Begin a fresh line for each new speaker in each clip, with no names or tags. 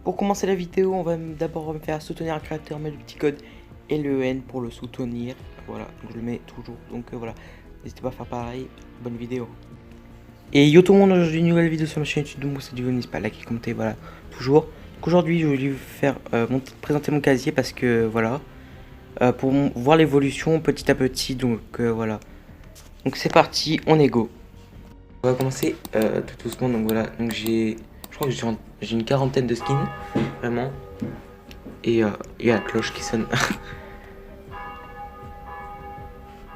Pour commencer la vidéo, on va d'abord me faire soutenir un créateur, mettre le petit code LEN pour le soutenir. Voilà, donc je le mets toujours. Donc voilà, n'hésitez pas à faire pareil. Bonne vidéo. Et yo tout le monde, aujourd'hui une nouvelle vidéo sur ma chaîne YouTube de Moussa du n'hésitez pas à liker, commenter, voilà, toujours. Donc aujourd'hui, je vais vous faire présenter mon casier parce que voilà, pour voir l'évolution petit à petit. Donc voilà. Donc c'est parti, on est go. On va commencer tout doucement. Donc voilà, donc je crois que j'ai une quarantaine de skins, vraiment. Et il y a la cloche qui sonne.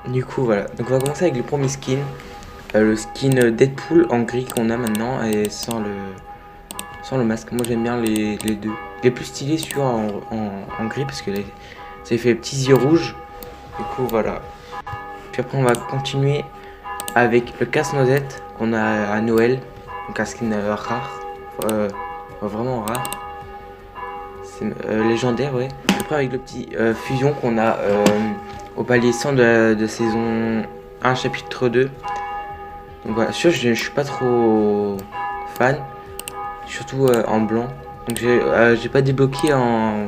Du coup voilà, donc on va commencer avec le premier skin. Le skin Deadpool en gris qu'on a maintenant et sans le masque. Moi j'aime bien les deux. Les plus stylés celui en gris parce que ça fait les petits yeux rouges. Du coup voilà. Puis après on va continuer avec le casse-noisette qu'on a à Noël. Donc un skin rare. Vraiment rare. C'est légendaire, ouais. Après avec le petit fusion qu'on a au palier 100 de saison 1 chapitre 2. Donc voilà, sûr je suis pas trop fan. Surtout en blanc. Donc j'ai pas débloqué en...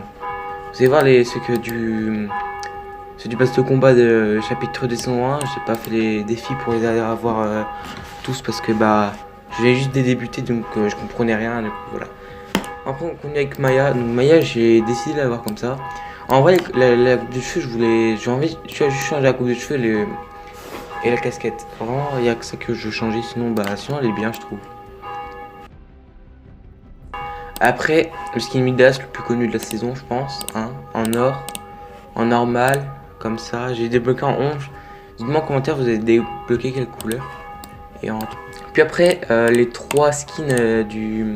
Vous allez voir ceux du pass de combat de chapitre 2 saison 1. J'ai pas fait les défis pour les avoir tous parce que bah je venais juste de débuter donc je comprenais rien. Donc voilà. Après on continue avec Maya. Donc Maya j'ai décidé de l'avoir comme ça. En vrai la coupe de cheveux j'ai envie juste changer la coupe de cheveux et la casquette. Vraiment il y a que ça que je veux changer sinon elle est bien je trouve. Après le skin Midas le plus connu de la saison je pense hein, en or, en normal comme ça. J'ai débloqué en 11. Dites-moi en commentaire vous avez débloqué quelle couleur. Puis après les 3 skins du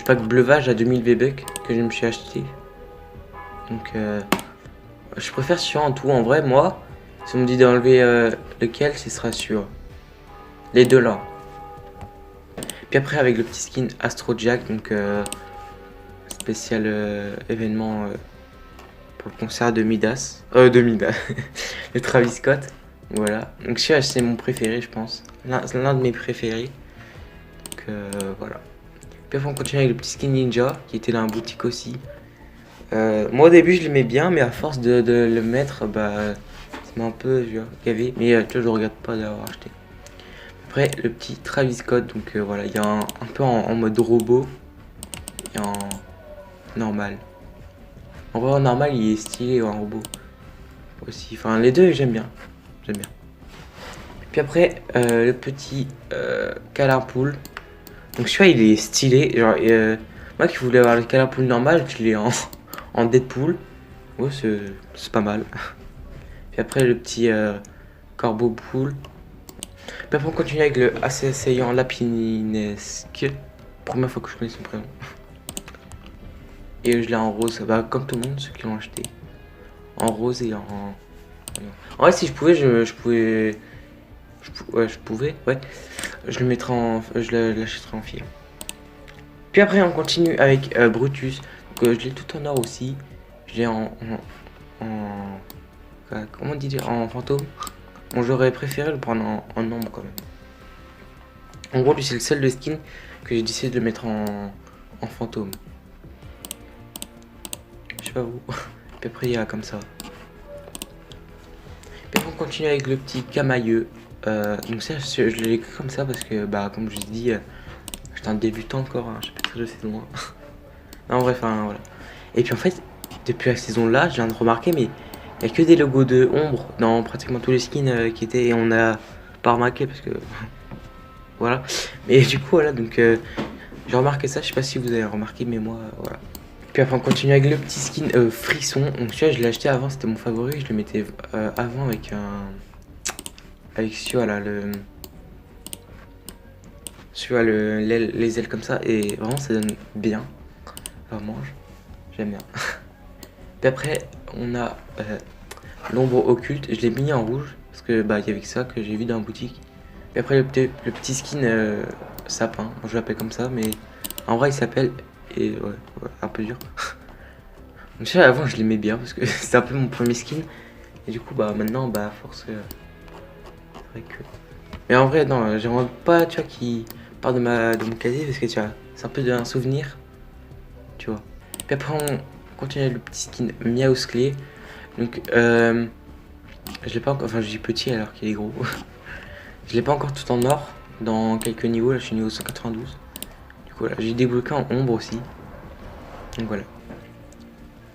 pack bleuvage à 2000 V-Bucks que je me suis acheté. Donc je préfère celui en tout en vrai moi. Si on me dit d'enlever lequel, ce sera sûr. Les deux là. Puis après avec le petit skin Astro Jack, donc spécial événement pour le concert de Midas. De Travis Scott. Voilà. Donc celui-là c'est mon préféré je pense. L'un de mes préférés. Donc voilà. Puis après on continue avec le petit skin Ninja qui était dans la boutique aussi. Moi au début je l'aimais bien mais à force de le mettre bah ça m'a un peu gavé. Mais tu vois je regrette pas d'avoir acheté. Après le petit Travis Scott donc voilà il y a un peu en mode robot et en normal. En vrai en normal il est stylé en robot aussi. Enfin les deux j'aime bien. Puis après le petit Calarpool. Donc celui-là il est stylé. Genre moi qui voulais avoir le Calarpool normal je l'ai en Deadpool. Ouais c'est pas mal. Puis après le petit Corbeau Pool. Puis après on continue avec le assaillant Lapinesque. Première fois que je connais son prénom. Et je l'ai en rose, bah, comme tout le monde, ceux qui l'ont acheté. En rose et en... En vrai si je pouvais, ouais. Je le mettrais en... Je l'achèterais en fil. Puis après on continue avec Brutus. Donc je l'ai tout en or aussi. Je l'ai comment dire, en fantôme. Bon, j'aurais préféré le prendre en ombre quand même. En gros, lui, c'est le seul de skin que j'ai décidé de le mettre en fantôme. Je sais pas vous. Puis après, il y a comme ça. Puis après, on continue avec le petit camailleux. Donc ça, je l'ai écrit comme ça parce que, bah, comme je vous ai dit, j'étais un débutant encore, hein, chapitre de saison 1. Non, bref, hein, voilà. Et puis en fait, depuis la saison là, je viens de remarquer, mais il n'y a que des logos de ombre dans pratiquement tous les skins qui étaient. Et on a pas remarqué parce que. Voilà. Mais du coup, voilà, donc j'ai remarqué ça. Je sais pas si vous avez remarqué, mais moi, voilà. Puis après, on continue avec le petit skin frisson. Donc, celui-là, je l'ai acheté avant, c'était mon favori. Je le mettais avant avec un. Avec celui-là, les ailes comme ça. Et vraiment, ça donne bien. Alors, mange. J'aime bien. Puis après, on a l'ombre occulte. Je l'ai mis en rouge parce que bah il y avait que ça que j'ai vu dans la boutique. Et après le petit skin sapin. Moi, je l'appelle comme ça, mais en vrai il s'appelle et ouais, un peu dur. Donc ça avant je l'aimais bien parce que c'était un peu mon premier skin. Et du coup bah maintenant bah à force c'est vrai que. Mais en vrai non, j'aimerais pas tu vois qui parle de mon casier parce que tu vois c'est un peu un souvenir. Puis après on continue avec le petit skin Miaousclé. Donc je l'ai pas encore, enfin je dis petit alors qu'il est gros. Je l'ai pas encore tout en or dans quelques niveaux, là je suis niveau 192. Du coup voilà, j'ai débloqué en ombre aussi. Donc voilà.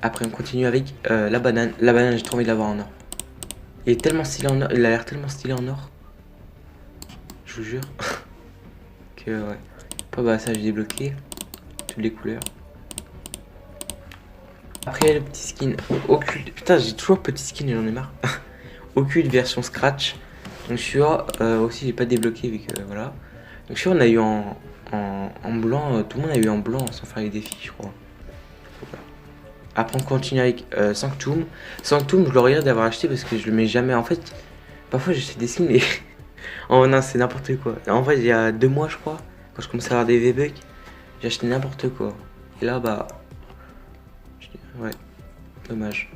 Après on continue avec la banane. La banane j'ai trop envie de l'avoir en or. Il est tellement stylé en or, il a l'air tellement stylé en or. Je vous jure. Que ouais. Après bah ça j'ai débloqué. Toutes les couleurs. Après le petit skin occulte. Putain j'ai toujours petit skin et j'en ai marre. Occulte version scratch. Donc celui-là aussi j'ai pas débloqué vu que voilà. Donc celui-là on a eu en blanc. Tout le monde a eu en blanc sans faire les défis je crois. Voilà. Après on continue avec Sanctum. Sanctum je le regarde d'avoir acheté parce que je le mets jamais. En fait parfois j'achète des skins mais oh non c'est n'importe quoi. En vrai il y a 2 mois je crois. Quand je commençais à avoir des V-Bucks. J'ai acheté n'importe quoi. Et là bah ouais, dommage.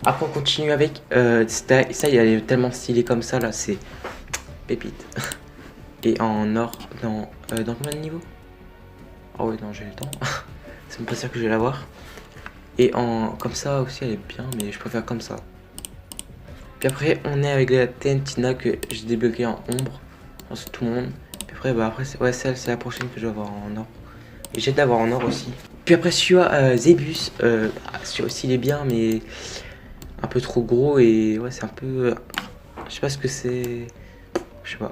Après on continue avec ça il est tellement stylé comme ça là, c'est pépite. Et en or dans combien de niveaux? Ah ouais non j'ai le temps. C'est même pas sûr que je vais l'avoir. Et en comme ça aussi elle est bien mais je préfère comme ça. Puis après on est avec la TNTina que j'ai débloqué en ombre. Sur tout le monde. Puis après bah après ouais celle c'est la prochaine que je vais avoir en or. Et j'ai d'avoir en or aussi. Puis après celui-là Zebus, celui-là aussi il est bien mais un peu trop gros et ouais c'est un peu je sais pas ce que c'est, je sais pas.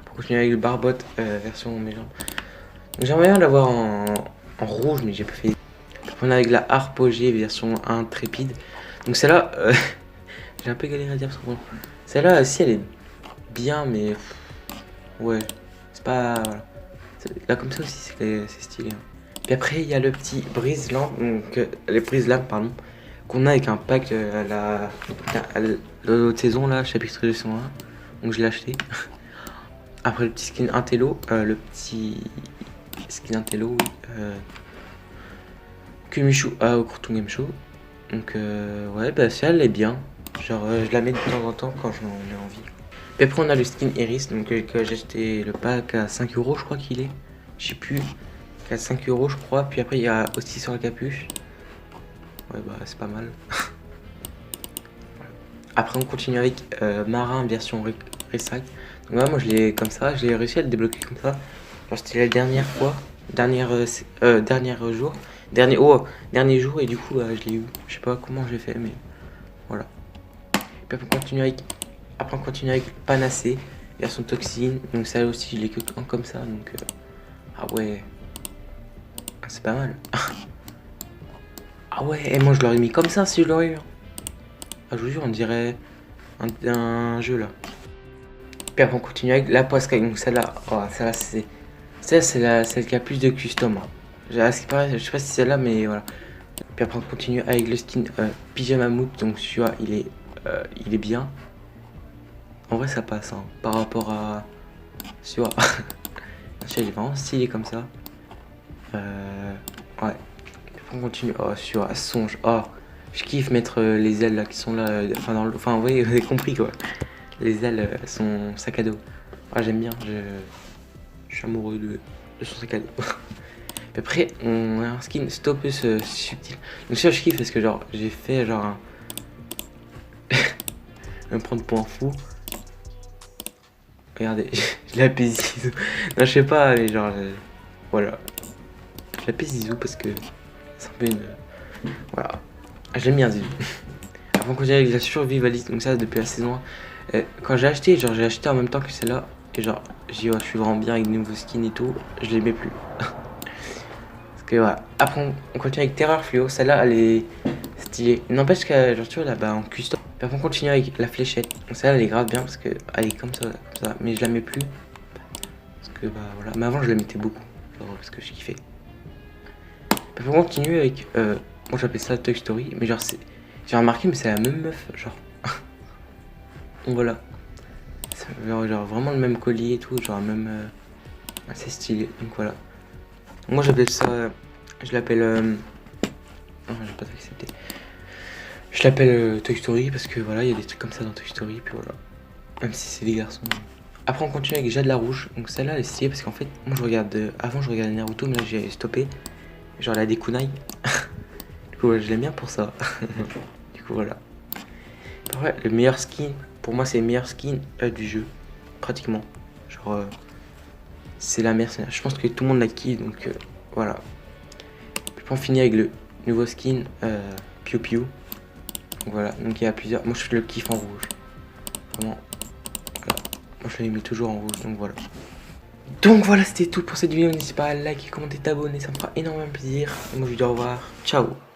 Pour continuer avec le barbotte version mélange, j'aimerais bien l'avoir en rouge mais j'ai pas fait. On a avec la Harpogé version intrépide, donc celle-là j'ai un peu galéré à dire parce que bon, celle-là si elle est bien mais ouais c'est pas voilà. Là comme ça aussi c'est stylé hein. Puis après il y a le petit brise-lampe, donc les brise-lames pardon, qu'on a avec un pack à l'autre saison là, chapitre 201. Donc je l'ai acheté. Après le petit skin Intello, le petit skin Intello, Kumishu au Kurtung Game Show. Donc ouais bah celle elle est bien. Genre je la mets de temps en temps quand j'en ai envie. Puis après on a le skin Iris, donc que j'ai acheté le pack à 5 € je crois qu'il est. Je sais plus. À 5 € je crois. Puis après il y a aussi sur la capuche. Ouais bah c'est pas mal. Après on continue avec Marin version Ressac. Donc là moi je l'ai comme ça, j'ai réussi à le débloquer comme ça. Genre c'était la dernière fois, dernier jour, dernier jour et du coup je l'ai eu. Je sais pas comment je l'ai fait mais voilà. Puis après on continue avec Panacée version Toxine. Donc ça aussi je l'ai que comme ça donc ah ouais. C'est pas mal. Ah ouais, et moi je l'aurais mis comme ça si je l'aurais eu. Ah, je vous jure, on dirait un jeu là. Puis après on continue avec la Poiscaille. Donc celle-là, oh, celle-là c'est celle qui a plus de custom. Hein. Je sais pas si c'est celle-là, mais voilà. Puis après on continue avec le skin Pyjama Mood. Donc celui-là il est bien. En vrai ça passe hein, par rapport à celui-là. Il est vraiment stylé comme ça. Ouais. Puis après on continue. Oh celui-là, songe. Oh. Je kiffe mettre les ailes là qui sont là, enfin dans le, enfin vous voyez, vous avez compris quoi. Les ailes sont sac à dos. Ah j'aime bien, je suis amoureux de son sac à dos. Puis après on a un skin Stopus subtil. Donc ça je kiffe parce que genre j'ai fait genre un me prendre pour un fou. Regardez, je l'appelle Zizou. Non je sais pas mais genre voilà. Je l'appelle Zizou parce que c'est un peu une voilà. J'aime bien Zizou. Avant qu'on dirait avec la survivaliste, donc ça depuis la saison 1. Quand j'ai acheté, genre j'ai acheté en même temps que celle-là. Et genre j'ai dit ouais, je suis vraiment bien avec de nouveaux skins et tout. Je les mets plus. Parce que voilà. Après on continue avec Terreur Fluo. Celle-là elle est stylée. N'empêche que genre tu vois là-bas en custom. Puis après on continue avec la fléchette. Donc celle-là elle est grave bien parce que elle est comme ça. Mais je la mets plus. Parce que bah voilà. Mais avant je la mettais beaucoup. Genre parce que je kiffais. Puis après on continue avec moi j'appelle ça Toy Story. Mais genre c'est. J'ai remarqué mais c'est la même meuf. Genre. Donc voilà. Genre vraiment le même collier et tout. Genre même. Assez stylé. Donc voilà. Moi j'appelle ça. Je l'appelle. Non, j'ai pas accepté. Je l'appelle Toy Story parce que voilà, il y a des trucs comme ça dans Toy Story. Puis voilà. Même si c'est des garçons. Après on continue avec Jade la Rouge. Donc celle-là elle est stylée parce qu'en fait, moi je regarde. Avant je regardais Naruto, mais là j'ai stoppé. Genre la Dekunai. Du coup, je l'aime bien pour ça. Du coup, voilà. Ouais, le meilleur skin, pour moi, c'est le meilleur skin du jeu. Pratiquement. Genre, c'est la mercenaire. Je pense que tout le monde la kiffe, donc voilà. Puis on finit avec le nouveau skin Piu Piu. Donc voilà, donc il y a plusieurs. Moi, je le kiffe en rouge. Vraiment. Voilà. Moi, je le mets toujours en rouge, donc voilà. Donc voilà, c'était tout pour cette vidéo. N'hésitez pas à liker, commenter, t'abonner, ça me fera énormément plaisir. Et moi, je vous dis au revoir. Ciao.